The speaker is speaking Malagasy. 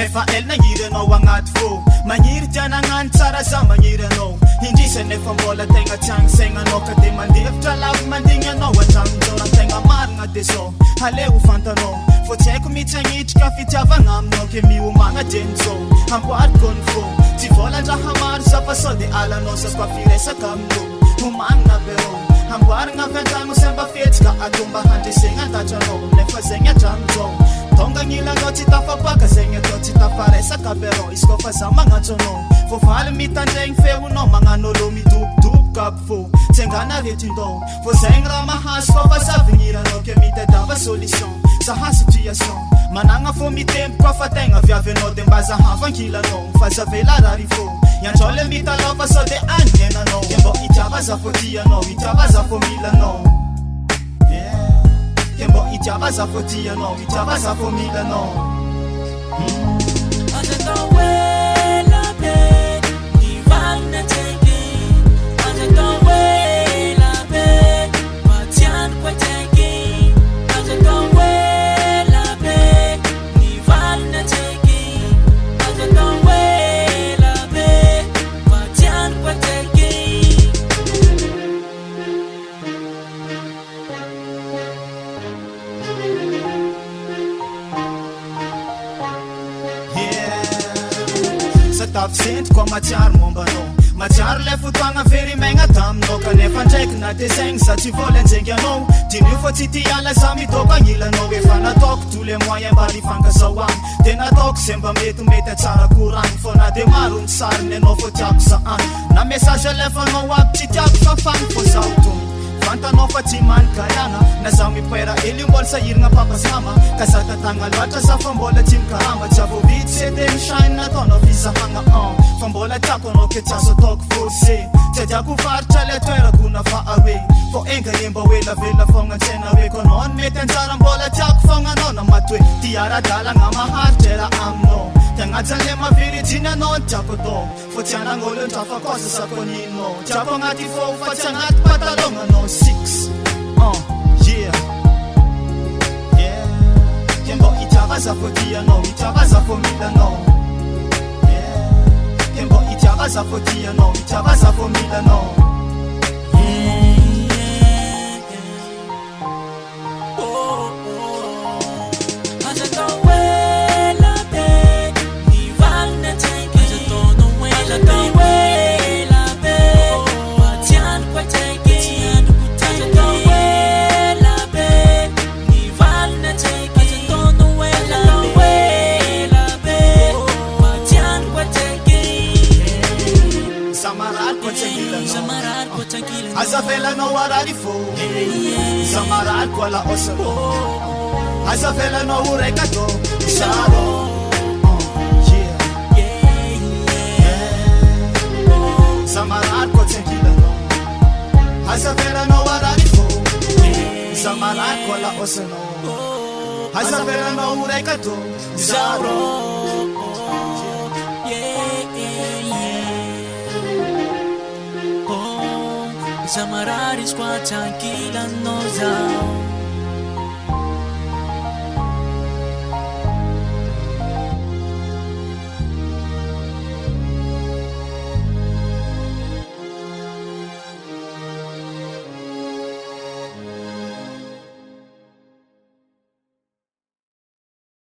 nefa elna no agnaty fo magniry tianagnano tsara za magniry anao indrisany nefa mbola tegna tiagnisegna anao ka de mandevitra lavo mandigny anao an-tragnonjao raha tegna marigna de zao aleo fantanao fô tsy haiko mihitsy agnitrika fitiavagna aminao ke miomagna jenizao amboariko ny fô tsy volan-draha maro za fa sao de alanao sa koa firesaka aminao homanina berô amboarigna avy an-tragno semba fetsika atao mba handresegna an-tatranao nefa zegny an-tragnonjao tonga gnilanao tsy tafapaka zegny atao tsy tafaresaka berô izy koa fa za magnantso anao fô valy mitandregny feonao magnano olo midobodoboka aby fô tsy angana retindao fô zegny raha mahazo koa fa za vigniranao ke mitadiava solution zaha situation managna fô mitempo koa fa tegna viavy anao de mba zahavankilanao fa zavela rary fô iandreo le mitalao fa sao de anyenanao ke mbô itiava za fô tianao itiava za fô milanao ke mbô itiava za fô tianao itiava za fô milanao tafisentry koa matsiaro mombanao matsiaro le fotoagna very maigna taminao kanefa ndraiky na de zegny za tsy volanjengy anao dinio fô tsy tiala za midoko agnilanao efa nataoko tous les moyens mba rifankazahoagny de nataoko zay mba metimety atsara koragny fô na de maro ny sariny anao fô tiako za agny na message alefanao aby tsy tiako fafagny fô zaho togno fantanao fa tsy manikariagna na za mipoera ely mbola sahiragna papasama ka za tatagna loatra za fa mbola tsy mikarama tsy avovity sede mishine nataonao fizahagna fa mbola tiako anao ke tsy azo ataoko forcé tsy adiako varitra le toerako na fa aroe fô engane mba hoe lavela fogna antsena hoe ko anao ny mety anjara mbola tiako fogna anao na maty hoe tiara-dalagna maharitra raha aminao tiagnajale mavirijiny anao ny tiako atao fô tsy anagn'olo ndrafa koza sa koninao tiako agnaty fô fa tsy agnaty patalogna anao 6 ke mbô itiava za fô tianao itiava za fô milanao ke mbô itiava za fô tianao itiava za fô milanao azavelanao arary fô za marary koa la osanao azavelanao ho raika atô zaro za marary koa tsy ankilanao azavelanao arary fô za marary koa la osanao azavelanao ho raika atô zaro Zamararis kwa tranquila no zao